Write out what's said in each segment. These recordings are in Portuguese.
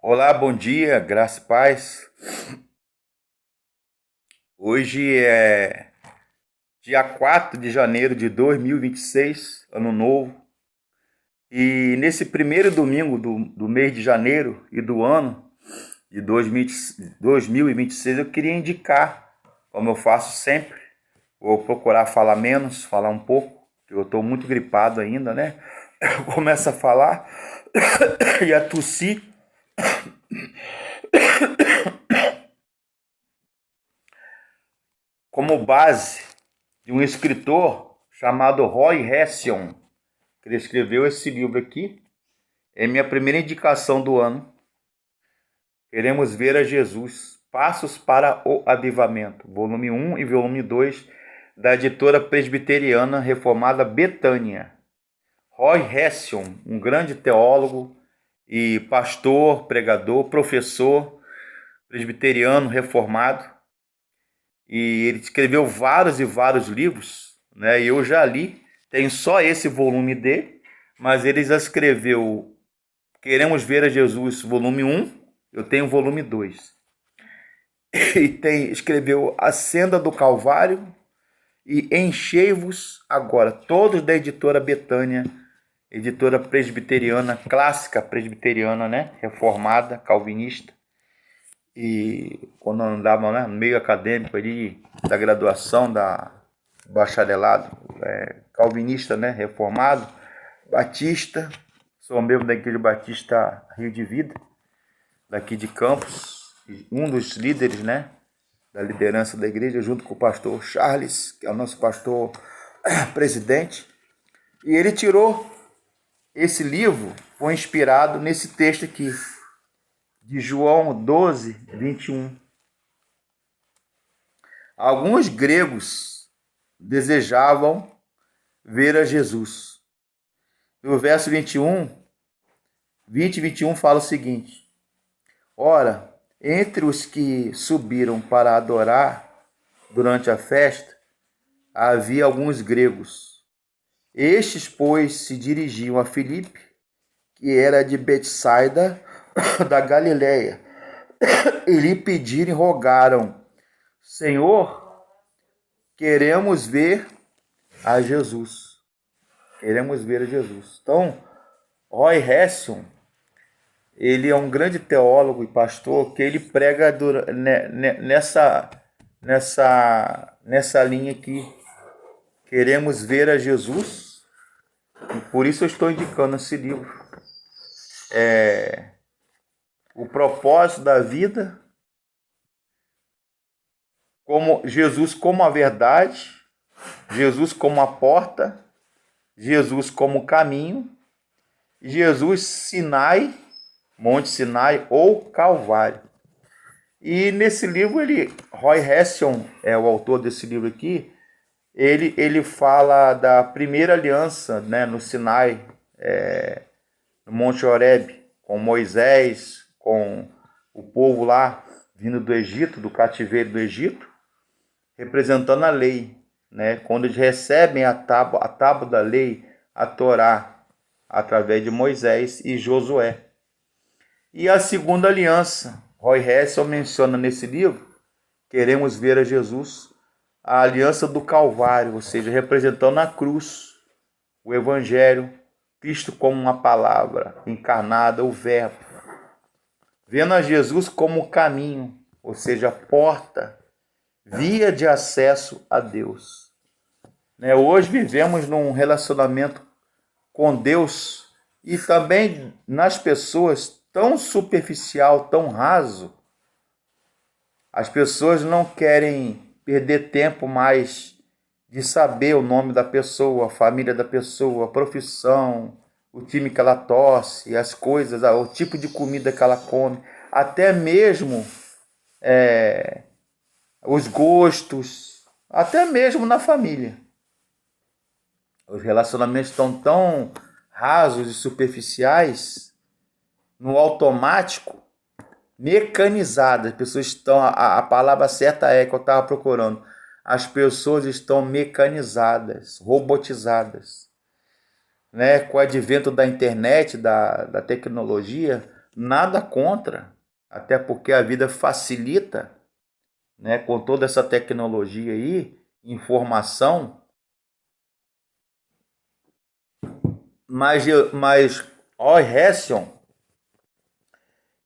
Olá, bom dia, graça e paz. Hoje é dia 4 de janeiro de 2026, ano novo. E nesse primeiro domingo do mês de janeiro e do ano de 2026, eu queria indicar, como eu faço sempre, vou procurar falar menos, falar um pouco, porque eu estou muito gripado ainda, né? Eu começo a falar e a tossir. Como base de um escritor chamado Roy Hession, que ele escreveu esse livro aqui. É minha primeira indicação do ano. Queremos ver a Jesus. Passos para o Avivamento, volume 1 e volume 2, da editora presbiteriana reformada Betânia. Roy Hession, um grande teólogo e pastor, pregador, professor presbiteriano reformado. E ele escreveu vários e vários livros, né? E eu já li, tem só esse volume dele, mas ele já escreveu Queremos Ver a Jesus, volume 1, eu tenho o volume 2. E escreveu A Senda do Calvário e Enchei-vos Agora, todos da editora Betânia, editora presbiteriana, clássica presbiteriana, né? Reformada, calvinista. E quando eu andava, né, no meio acadêmico ali, da graduação, da bacharelado, calvinista, né, reformado, batista, sou membro da Igreja Batista Rio de Vida, daqui de Campos, um dos líderes, né, da liderança da igreja, junto com o pastor Charles, que é o nosso pastor presidente. E ele tirou esse livro, foi inspirado nesse texto aqui, de João 12, 21. Alguns gregos desejavam ver a Jesus. No verso 20 e 21 fala o seguinte: Ora, entre os que subiram para adorar durante a festa, havia alguns gregos. Estes, pois, se dirigiam a Filipe, que era de Betsaida, da Galileia, e lhe pediram e rogaram: Senhor, queremos ver a Jesus. Queremos ver a Jesus. Então, Roy Hession, ele é um grande teólogo e pastor que ele prega nessa linha aqui. Queremos ver a Jesus. E por isso eu estou indicando esse livro. O propósito da vida, como Jesus como a verdade, Jesus como a porta, Jesus como caminho, Jesus Sinai, Monte Sinai ou Calvário. E nesse livro, Roy Hession é o autor desse livro aqui, ele fala da primeira aliança, né, no Sinai, no Monte Horebe, com Moisés, com o povo lá vindo do Egito, do cativeiro do Egito, representando a lei, né? Quando eles recebem a tábua da lei, a Torá, através de Moisés e Josué. E a segunda aliança, Roy Hession menciona nesse livro, Queremos Ver a Jesus, a aliança do Calvário, ou seja, representando a cruz, o Evangelho, Cristo como uma palavra encarnada, o Verbo. Vendo a Jesus como caminho, ou seja, porta, via de acesso a Deus. Hoje vivemos num relacionamento com Deus e também nas pessoas tão superficial, tão raso. As pessoas não querem perder tempo mais de saber o nome da pessoa, a família da pessoa, a profissão, o time que ela torce, as coisas, o tipo de comida que ela come, até mesmo os gostos, até mesmo na família. Os relacionamentos estão tão rasos e superficiais, no automático, mecanizado. As pessoas estão, a palavra certa é que eu estava procurando, as pessoas estão mecanizadas, robotizadas, né? Com o advento da internet, da tecnologia, Nada contra, até porque a vida facilita, né, com toda essa tecnologia aí, informação, mas Roy Hession,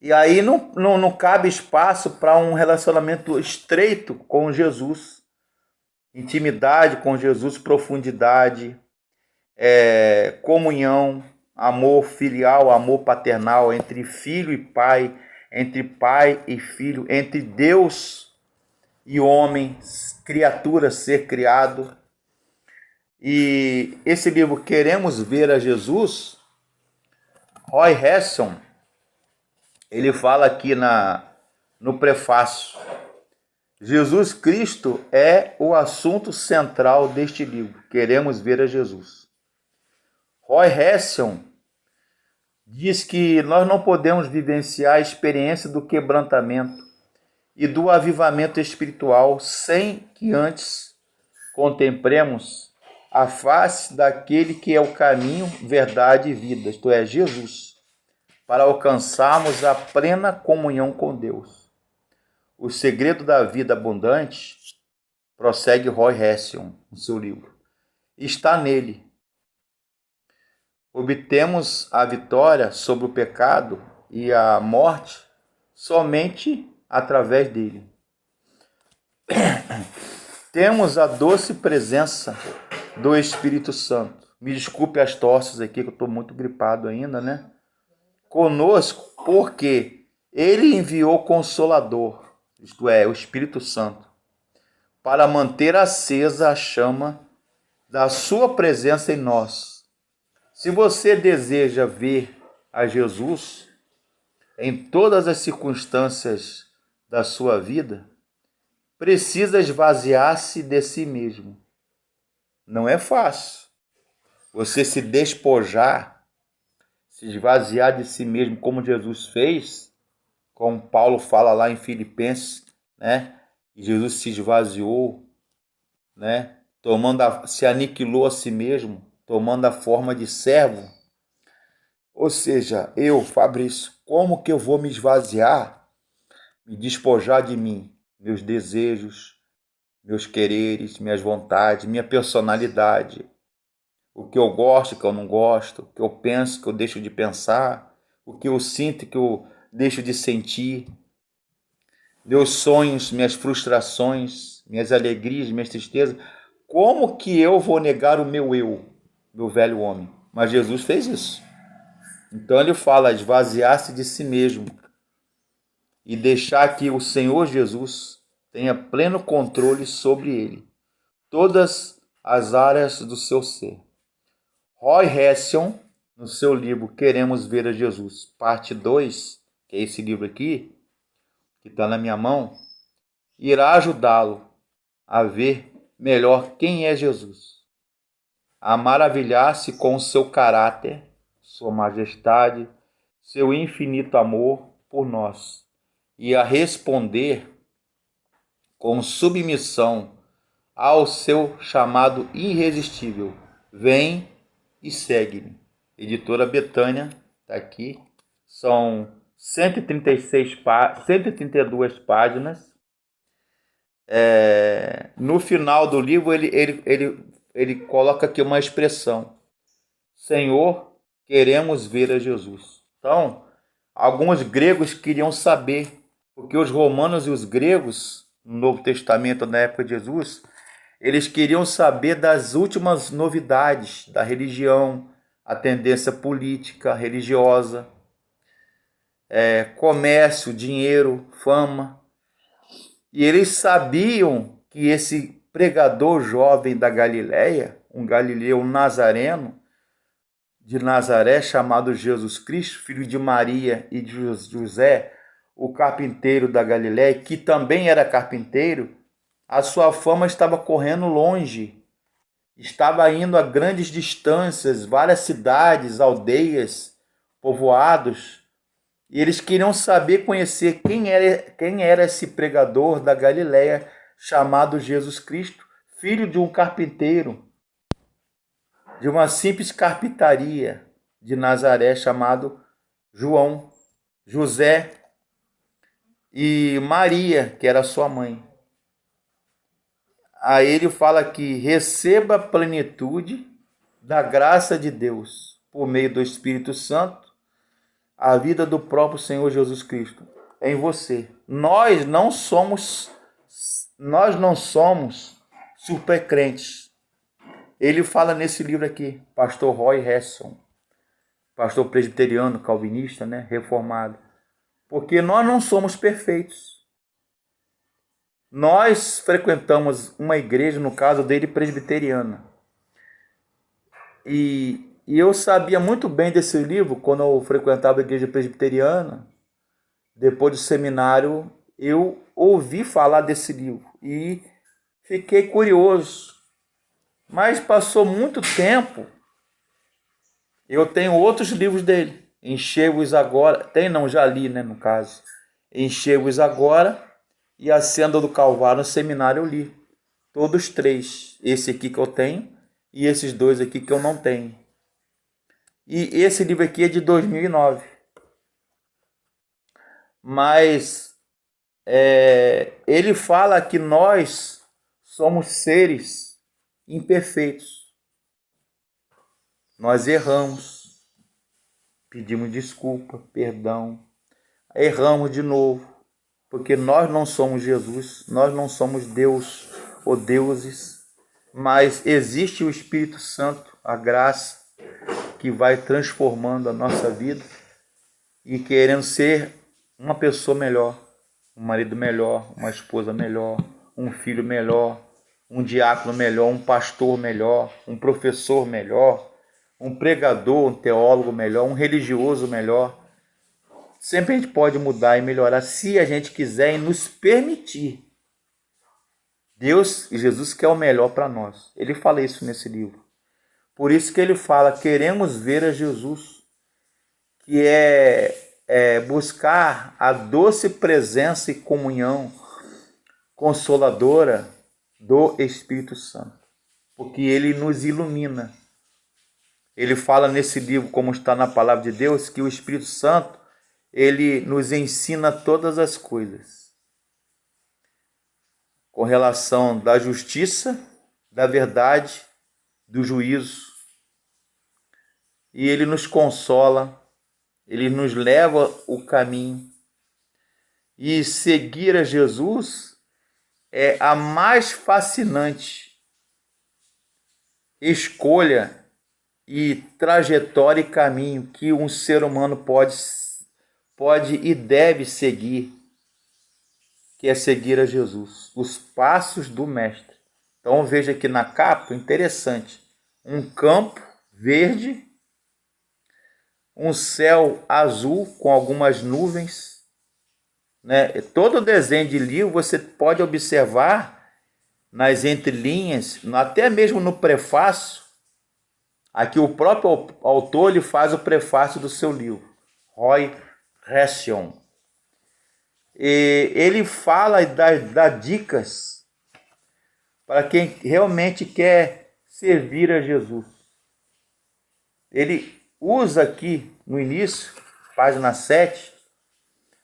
e aí não cabe espaço para um relacionamento estreito com Jesus, intimidade com Jesus, profundidade, comunhão, amor filial, amor paternal entre filho e pai, entre pai e filho, entre Deus e homem, criatura, ser criado. E esse livro, Queremos Ver a Jesus, Roy Hession, ele fala aqui no prefácio: Jesus Cristo é o assunto central deste livro. Queremos ver a Jesus. Roy Hession diz que nós não podemos vivenciar a experiência do quebrantamento e do avivamento espiritual sem que antes contemplemos a face daquele que é o caminho, verdade e vida, isto é, Jesus, para alcançarmos a plena comunhão com Deus. O segredo da vida abundante, prossegue Roy Hession no seu livro, está nele. Obtemos a vitória sobre o pecado e a morte somente através dele. Temos a doce presença do Espírito Santo. Me desculpe as tosses aqui, que eu estou muito gripado ainda, né? Conosco, porque ele enviou o Consolador, isto é, o Espírito Santo, para manter acesa a chama da sua presença em nós. Se você deseja ver a Jesus em todas as circunstâncias da sua vida, precisa esvaziar-se de si mesmo. Não é fácil você se despojar, se esvaziar de si mesmo, como Jesus fez, como Paulo fala lá em Filipenses, né? E Jesus se esvaziou, né? Se aniquilou a si mesmo, tomando a forma de servo. Ou seja, eu, Fabrício, como que eu vou me esvaziar, me despojar de mim, meus desejos, meus quereres, minhas vontades, minha personalidade, o que eu gosto, o que eu não gosto, o que eu penso, o que eu deixo de pensar, o que eu sinto, o que eu deixo de sentir, meus sonhos, minhas frustrações, minhas alegrias, minhas tristezas. Como que eu vou negar o meu eu, meu velho homem? Mas Jesus fez isso. Então ele fala, esvaziar-se de si mesmo e deixar que o Senhor Jesus tenha pleno controle sobre ele, todas as áreas do seu ser. Roy Hession, no seu livro Queremos Ver a Jesus, parte 2, que é esse livro aqui, que está na minha mão, irá ajudá-lo a ver melhor quem é Jesus, a maravilhar-se com o seu caráter, sua majestade, seu infinito amor por nós, e a responder com submissão ao seu chamado irresistível: vem e segue-me. Editora Betânia, está aqui. São 132 páginas. No final do livro, ele coloca aqui uma expressão: Senhor, queremos ver a Jesus. Então, alguns gregos queriam saber, porque os romanos e os gregos, no Novo Testamento, na época de Jesus, eles queriam saber das últimas novidades da religião, a tendência política, religiosa, comércio, dinheiro, fama. E eles sabiam que esse pregador jovem da Galileia, um galileu nazareno, de Nazaré, chamado Jesus Cristo, filho de Maria e de José, o carpinteiro da Galileia, que também era carpinteiro, a sua fama estava correndo longe, estava indo a grandes distâncias, várias cidades, aldeias, povoados, e eles queriam saber, conhecer quem era esse pregador da Galileia, chamado Jesus Cristo, filho de um carpinteiro, de uma simples carpintaria de Nazaré, chamado João. José e Maria, que era sua mãe. Aí ele fala que receba a plenitude da graça de Deus por meio do Espírito Santo, a vida do próprio Senhor Jesus Cristo é em você. Nós não somos super crentes. Ele fala nesse livro aqui, pastor Roy Hesson, pastor presbiteriano, calvinista, né, reformado. Porque nós não somos perfeitos. Nós frequentamos uma igreja, no caso dele, presbiteriana. E eu sabia muito bem desse livro quando eu frequentava a igreja presbiteriana. Depois do seminário, eu ouvi falar desse livro e fiquei curioso. Mas passou muito tempo. Eu tenho outros livros dele. Enchei-vos agora. Tem não, já li, né, no caso. Enchei-vos agora e A Senda do Calvário. No seminário eu li. Todos três. Esse aqui que eu tenho e esses dois aqui que eu não tenho. E esse livro aqui é de 2009. Mas ele fala que nós somos seres imperfeitos. Nós erramos, pedimos desculpa, perdão, erramos de novo, porque nós não somos Jesus, nós não somos Deus ou deuses, mas existe o Espírito Santo, a graça, que vai transformando a nossa vida e querendo ser uma pessoa melhor, um marido melhor, uma esposa melhor, um filho melhor, um diácono melhor, um pastor melhor, um professor melhor, um pregador, um teólogo melhor, um religioso melhor. Sempre a gente pode mudar e melhorar se a gente quiser e nos permitir. Deus e Jesus quer o melhor para nós. Ele fala isso nesse livro. Por isso que ele fala, queremos ver a Jesus, que é buscar a doce presença e comunhão consoladora do Espírito Santo, porque ele nos ilumina. Ele fala nesse livro, como está na palavra de Deus, que o Espírito Santo, ele nos ensina todas as coisas com relação da justiça, da verdade, do juízo. E ele nos consola, ele nos leva o caminho. E seguir a Jesus é a mais fascinante escolha e trajetória e caminho que um ser humano pode e deve seguir, que é seguir a Jesus, os passos do Mestre. Então veja aqui na capa, interessante, um campo verde, um céu azul com algumas nuvens, né? Todo o desenho de livro você pode observar nas entrelinhas, até mesmo no prefácio. Aqui o próprio autor ele faz o prefácio do seu livro, Roy Hession. E ele fala e dá dicas para quem realmente quer servir a Jesus. Ele usa aqui no início, página 7,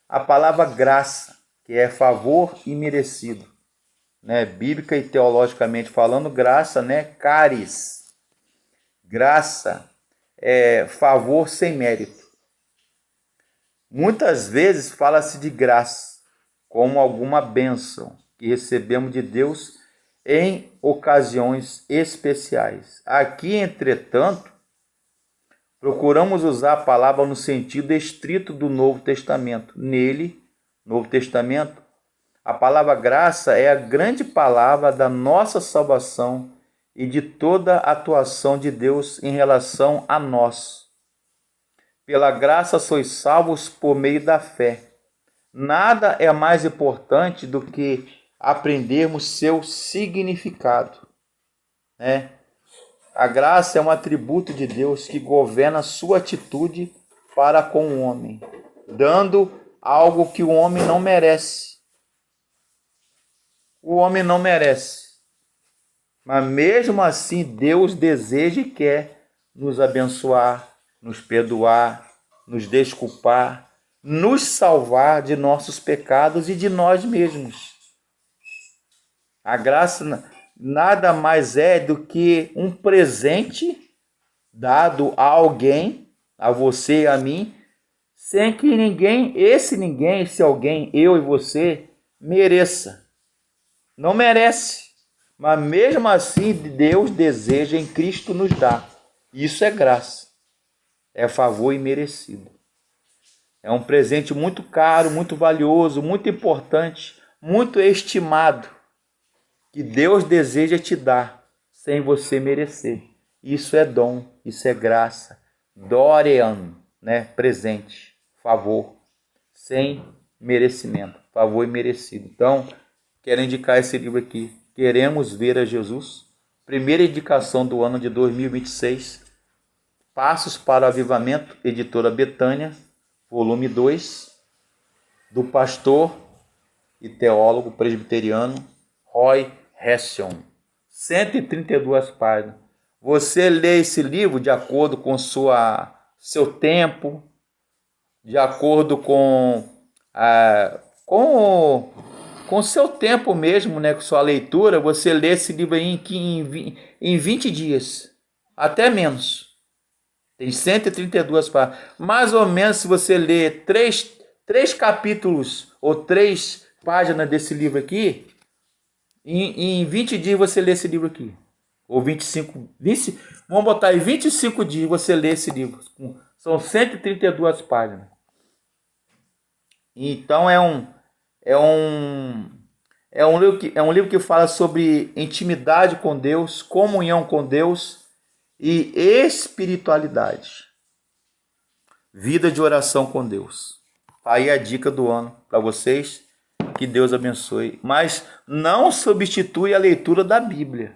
a palavra graça, que é favor imerecido, né? Bíblica e teologicamente falando, graça, né? Caris. Graça é favor sem mérito. Muitas vezes fala-se de graça como alguma bênção que recebemos de Deus em ocasiões especiais. Aqui, entretanto, procuramos usar a palavra no sentido estrito do Novo Testamento. Nele, Novo Testamento, a palavra graça é a grande palavra da nossa salvação e de toda a atuação de Deus em relação a nós. Pela graça sois salvos por meio da fé. Nada é mais importante do que aprendermos seu significado, né? A graça é um atributo de Deus que governa a sua atitude para com o homem, dando algo que o homem não merece. O homem não merece. Mas mesmo assim, Deus deseja e quer nos abençoar, nos perdoar, nos desculpar, nos salvar de nossos pecados e de nós mesmos. A graça nada mais é do que um presente dado a alguém, a você e a mim, sem que esse alguém, eu e você, mereça. Não merece. Mas mesmo assim, Deus deseja em Cristo nos dar. Isso é graça. É favor imerecido. É um presente muito caro, muito valioso, muito importante, muito estimado, que Deus deseja te dar sem você merecer. Isso é dom, isso é graça. Dorean, né? Presente, favor, sem merecimento, favor imerecido. Então, quero indicar esse livro aqui. Queremos ver a Jesus. Primeira indicação do ano de 2026. Passos para o Avivamento, editora Betânia, volume 2, do pastor e teólogo presbiteriano Roy Hession. 132 páginas. Você lê esse livro de acordo com seu tempo, de acordo com seu tempo mesmo, né, com sua leitura. Você lê esse livro aí em 20 dias, até menos. Tem 132 páginas. Mais ou menos, se você ler três capítulos ou 3 páginas desse livro aqui, em 20 dias você lê esse livro aqui. Ou 25, vamos botar aí 25 dias você lê esse livro. São 132 páginas. Então é um livro que fala sobre intimidade com Deus, comunhão com Deus e espiritualidade. Vida de oração com Deus. Aí a dica do ano para vocês. Que Deus abençoe. Mas não substitui a leitura da Bíblia.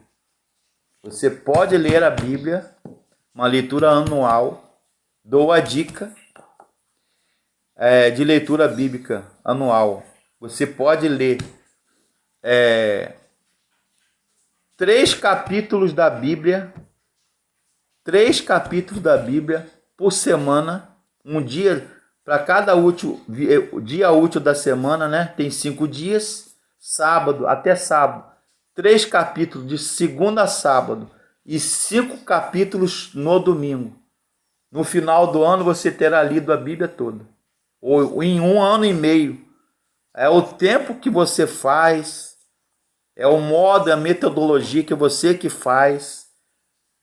Você pode ler a Bíblia, uma leitura anual. Dou a dica de leitura bíblica anual. Você pode ler 3 capítulos da Bíblia, 3 capítulos da Bíblia por semana, um dia para cada dia útil da semana, né? Tem 5 dias, sábado até sábado, 3 capítulos de segunda a sábado e 5 capítulos no domingo. No final do ano você terá lido a Bíblia toda, ou em 1 ano e meio. É o tempo que você faz, é o modo, a metodologia que você que faz,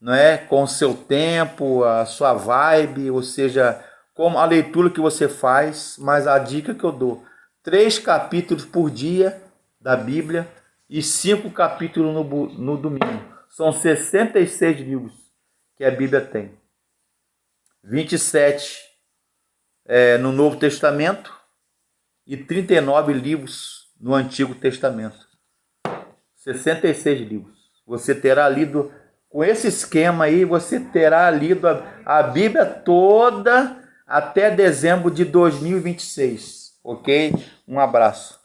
não é? Com o seu tempo, a sua vibe, ou seja, como a leitura que você faz. Mas a dica que eu dou: 3 capítulos por dia da Bíblia e 5 capítulos no domingo. São 66 livros que a Bíblia tem. 27 no Novo Testamento e 39 livros no Antigo Testamento. 66 livros. Você terá lido, com esse esquema aí, você terá lido a Bíblia toda até dezembro de 2026. Ok? Um abraço.